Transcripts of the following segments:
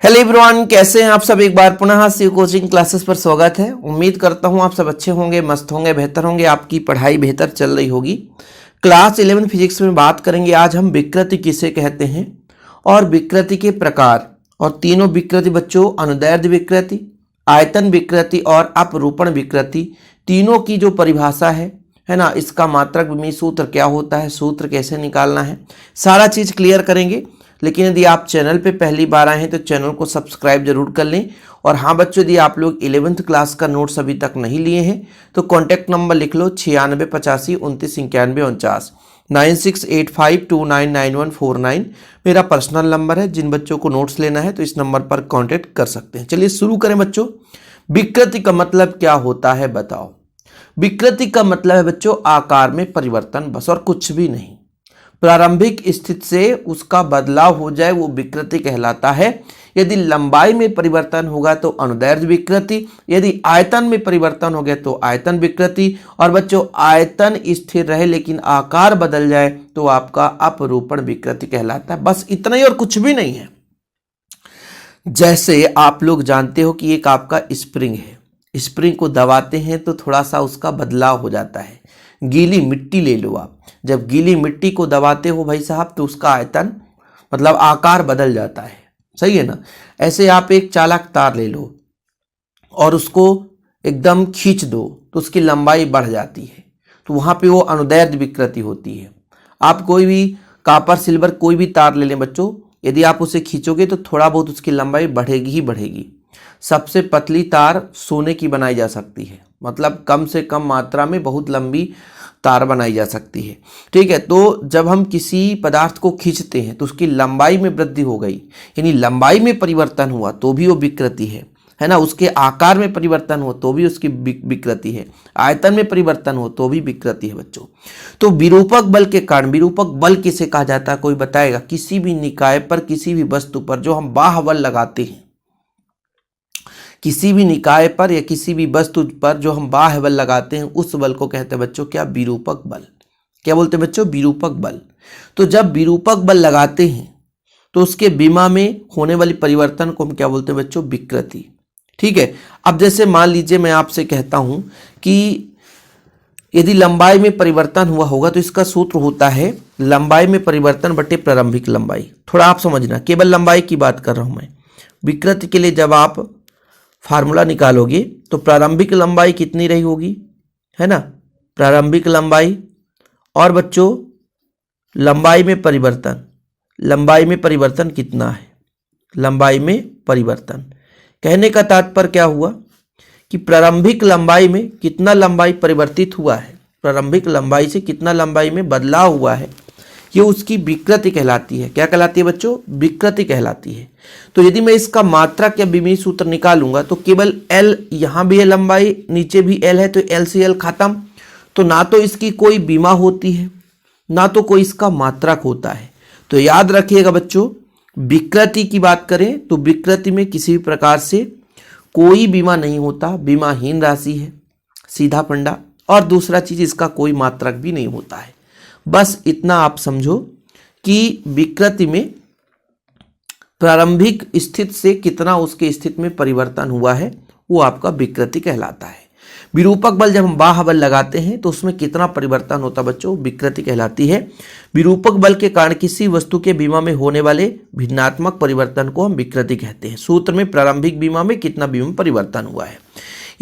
Hello everyone, कैसे हैं आप सब। एक बार पुनः सी कोचिंग क्लासेस पर स्वागत है। उम्मीद करता हूं आप सब अच्छे होंगे, मस्त होंगे, बेहतर होंगे, आपकी पढ़ाई बेहतर चल रही होगी। क्लास 11 फिजिक्स में बात करेंगे आज हम विकृति किसे कहते हैं और विकृति के प्रकार। और तीनों विकृति बच्चों, अनुदैर्ध्य विकृति, आयतन विकृति और अपरूपण विकृति, तीनों की जो परिभाषा है ना, इसका मात्रक विमीय सूत्र क्या होता है, सूत्र कैसे निकालना है, सारा चीज क्लियर करेंगे। लेकिन यदि आप चैनल पे पहली बार आए हैं तो चैनल को सब्सक्राइब जरूर कर लें। और हाँ बच्चों, यदि आप लोग 11th क्लास का नोट्स अभी तक नहीं लिए हैं तो कॉन्टैक्ट नंबर लिख लो 9685299149, 9685299149 मेरा पर्सनल नंबर है। जिन बच्चों को नोट्स लेना है तो इस नंबर पर कॉन्टैक्ट कर सकते हैं। चलिए शुरू करें बच्चों। विकृति का मतलब क्या होता है बताओ। विकृति का मतलब है बच्चों आकार में परिवर्तन, बस और कुछ भी नहीं। प्रारंभिक स्थिति से उसका बदलाव हो जाए वो विकृति कहलाता है। यदि लंबाई में परिवर्तन होगा तो अनुदैर्ध्य विकृति, यदि आयतन में परिवर्तन हो गया तो आयतन विकृति, और बच्चों आयतन स्थिर रहे लेकिन आकार बदल जाए तो आपका अपरूपण विकृति कहलाता है। बस इतना ही और कुछ भी नहीं है। जैसे आप लोग जानते हो कि एक आपका स्प्रिंग है, स्प्रिंग को दबाते हैं तो थोड़ा सा उसका बदलाव हो जाता है। गीली मिट्टी ले लो आप, जब गीली मिट्टी को दबाते हो भाई साहब तो उसका आयतन मतलब आकार बदल जाता है, सही है ना। ऐसे आप एक चालक तार ले लो और उसको एकदम खींच दो तो उसकी लंबाई बढ़ जाती है, तो वहां पे वो अनुदैर्ध्य विकृति होती है। आप कोई भी कॉपर सिल्वर कोई भी तार ले लें बच्चों, यदि आप उसे खींचोगे तो थोड़ा बहुत उसकी लंबाई बढ़ेगी ही बढ़ेगी। सबसे पतली तार सोने की बनाई जा सकती है, मतलब कम से कम मात्रा में बहुत लंबी तार बनाई जा सकती है, ठीक है। तो जब हम किसी पदार्थ को खींचते हैं तो उसकी लंबाई में वृद्धि हो गई, यानी लंबाई में परिवर्तन हुआ तो भी वो विकृति है ना। उसके आकार में परिवर्तन हो तो भी उसकी विकृति है, आयतन में परिवर्तन हो तो भी विकृति है बच्चों। तो विरूपक बल के कारण, विरूपक बल किसे कहा जाता है कोई बताएगा। किसी भी निकाय पर, किसी भी वस्तु पर जो हम बाह्य बल लगाते हैं, किसी भी निकाय पर या किसी भी वस्तु पर जो हम बाह्य बल लगाते हैं उस बल को कहते हैं बच्चों क्या, विरूपक बल। क्या बोलते हैं बच्चों, विरूपक बल। तो जब विरूपक बल लगाते हैं तो उसके विमा में होने वाली परिवर्तन को हम क्या बोलते हैं बच्चों, विकृति, ठीक है। अब जैसे मान लीजिए मैं आपसे कहता हूं कि यदि लंबाई में परिवर्तन हुआ होगा तो इसका सूत्र होता है लंबाई में परिवर्तन बटे प्रारंभिक लंबाई। थोड़ा आप समझना, केवल लंबाई की बात कर रहा हूं मैं। विकृति के लिए जब आप फार्मूला निकालोगे तो प्रारंभिक लंबाई कितनी रही होगी, है ना, प्रारंभिक लंबाई और बच्चों लंबाई में परिवर्तन, लंबाई में परिवर्तन कितना है, लंबाई में परिवर्तन। कहने का तात्पर्य क्या हुआ कि प्रारंभिक लंबाई में कितना लंबाई परिवर्तित हुआ है, प्रारंभिक लंबाई से कितना लंबाई में बदलाव हुआ है, ये उसकी विकृति कहलाती है। क्या कहलाती है बच्चों, विकृति कहलाती है। तो यदि मैं इसका मात्रक या विमीय सूत्र निकालूंगा तो केवल L, यहां भी है लंबाई, नीचे भी L है तो L से L खत्म, तो ना तो इसकी कोई विमा होती है ना तो कोई इसका मात्रक होता है। तो याद रखिएगा बच्चों, विकृति की बात करें तो विकृति में किसी भी प्रकार से कोई विमा नहीं होता, विमाहीन राशि है, सीधा फंडा। और दूसरा चीज, इसका कोई मात्रक भी नहीं होता है। बस इतना आप समझो कि विकृति में प्रारंभिक स्थिति से कितना उसके स्थिति में परिवर्तन हुआ है वो आपका विकृति कहलाता है। विरूपक बल जब हम बाह्य बल लगाते हैं तो उसमें कितना परिवर्तन होता है बच्चों, विकृति कहलाती है। विरूपक बल के कारण किसी वस्तु के विमा में होने वाले भिन्नात्मक परिवर्तन को हम विकृति कहते हैं। सूत्र में प्रारंभिक विमा में कितना विमा परिवर्तन हुआ है।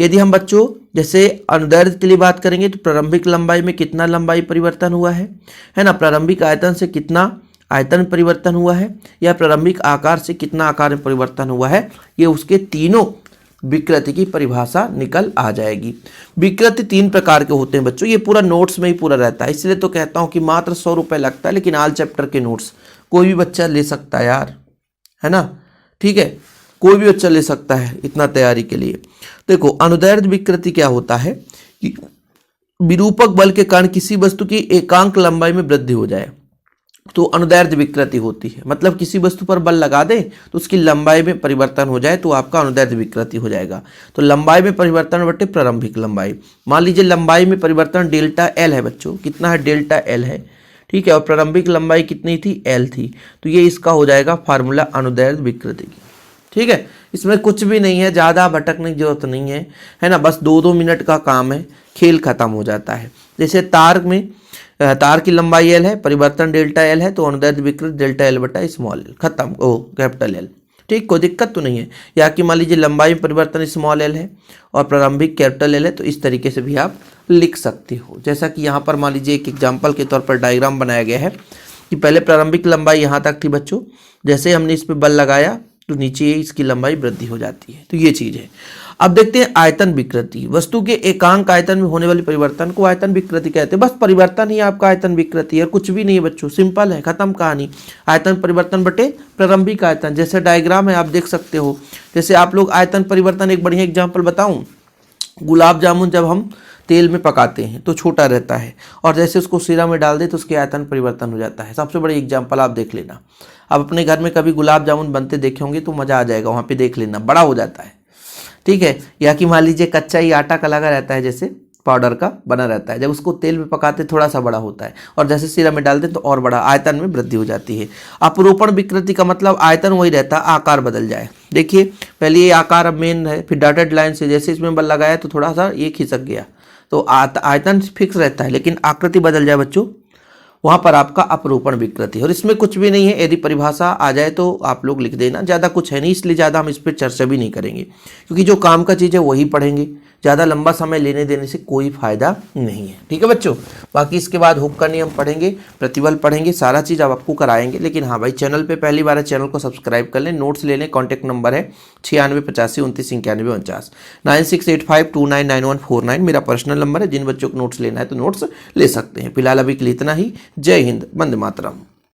यदि हम बच्चों जैसे अनुदैर्ध्य के लिए बात करेंगे तो प्रारंभिक लंबाई में कितना लंबाई परिवर्तन हुआ है ना, प्रारंभिक आयतन से कितना आयतन परिवर्तन हुआ है, या प्रारंभिक आकार से कितना आकार में परिवर्तन हुआ है, ये उसके तीनों विकृति की परिभाषा निकल आ जाएगी। विकृति 3 प्रकार के होते हैं बच्चों, ये पूरा नोट्स में ही पूरा रहता है, इसलिए तो कहता हूं कि मात्र 100 रुपये लगता है, लेकिन ऑल चैप्टर के नोट्स कोई भी बच्चा ले सकता है यार, है ना, ठीक है, कोई भी बच्चा ले सकता है इतना तैयारी के लिए। देखो अनुदैर्ध्य विकृति क्या होता है कि विरूपक बल के कारण किसी वस्तु की एकांक लंबाई में वृद्धि हो जाए तो अनुदैर्ध्य विकृति होती है। मतलब किसी वस्तु पर बल लगा दें तो उसकी लंबाई में परिवर्तन हो जाए तो आपका अनुदैर्ध्य विकृति हो जाएगा। तो लंबाई में परिवर्तन बटे प्रारंभिक लंबाई। मान लीजिए लंबाई में परिवर्तन डेल्टा L है बच्चों, कितना है, डेल्टा L है, ठीक है, और प्रारंभिक लंबाई कितनी थी, L थी। तो ये इसका हो जाएगा फार्मूला अनुदैर्ध्य विकृति की। ठीक है, इसमें कुछ भी नहीं है, ज़्यादा भटकने की जरूरत नहीं है ना, बस 2-2 मिनट का काम है, खेल खत्म हो जाता है। जैसे तार में तार की लंबाई एल है, परिवर्तन डेल्टा एल है, तो अनुदैर्ध्य विकृत डेल्टा एल बटा स्मॉल एल, खत्म, ओ कैपिटल एल। ठीक, कोई दिक्कत तो नहीं है। या कि मान लीजिए लंबाई में परिवर्तन स्मॉल एल है और प्रारंभिक कैपिटल एल है, तो इस तरीके से भी आप लिख सकते हो। जैसा कि यहाँ पर मान लीजिए एक एग्जाम्पल के तौर पर डायग्राम बनाया गया है कि पहले प्रारंभिक लंबाई यहाँ तक थी बच्चों, जैसे हमने इस पर बल लगाया तो नीचे इसकी लंबाई वृद्धि हो जाती है, तो ये चीज़ है। अब देखते हैं आयतन विकृति। वस्तु के एकांक आयतन में होने वाली परिवर्तन को आयतन विकृति कहते हैं। बस परिवर्तन ही आपका आयतन विकृति है, कुछ भी नहीं है बच्चों, सिंपल है, खत्म कहानी। आयतन परिवर्तन बटे प्रारंभिक आयतन, जैसे डायग्राम है आप देख सकते हो। जैसे आप लोग आयतन परिवर्तन, एक बढ़िया एग्जाम्पल बताऊं, गुलाब जामुन जब हम तेल में पकाते हैं तो छोटा रहता है, और जैसे उसको शीरा में डाल दे तो उसके आयतन परिवर्तन हो जाता है। सबसे बड़ी एग्जांपल आप देख लेना, आप अपने घर में कभी गुलाब जामुन बनते देखे होंगे तो मज़ा आ जाएगा, वहाँ पे देख लेना, बड़ा हो जाता है। ठीक है, या कि मान लीजिए कच्चा ही आटा का लगा रहता है, जैसे पाउडर का बना रहता है, जब उसको तेल में पकाते थोड़ा सा बड़ा होता है, और जैसे शीरा में डालते तो और बड़ा, आयतन में वृद्धि हो जाती है। अपरूपण विकृति का मतलब आयतन वही रहता है, आकार बदल जाए। देखिए पहले ये आकार अब मेन है, फिर डॉटेड लाइन से जैसे इसमें बल लगाया तो थोड़ा सा ये खिसक गया, तो आयतन फिक्स रहता है, लेकिन आकृति बदल जाए बच्चों, वहाँ पर आपका अपरूपण विकृति। और इसमें कुछ भी नहीं है, यदि परिभाषा आ जाए तो आप लोग लिख देना, ज़्यादा कुछ है नहीं, इसलिए ज़्यादा हम इस पर चर्चा भी नहीं करेंगे, क्योंकि जो काम का चीज़ है वही पढ़ेंगे, ज़्यादा लंबा समय लेने देने से कोई फायदा नहीं है। ठीक है बच्चों, बाकी इसके बाद हुक का नियम पढ़ेंगे, प्रतिबल पढ़ेंगे, सारा चीज़ अब आपको कराएंगे। लेकिन हाँ भाई, चैनल पे पहली बार है, चैनल को सब्सक्राइब कर लें, नोट्स ले लें। कॉन्टैक्ट नंबर है 9685299149, 9685299149 मेरा पर्सनल नंबर है। जिन बच्चों को नोट्स लेना है तो नोट्स ले सकते हैं। फिलहाल अभी के लिए इतना ही। जय हिंद, वंदे मातरम।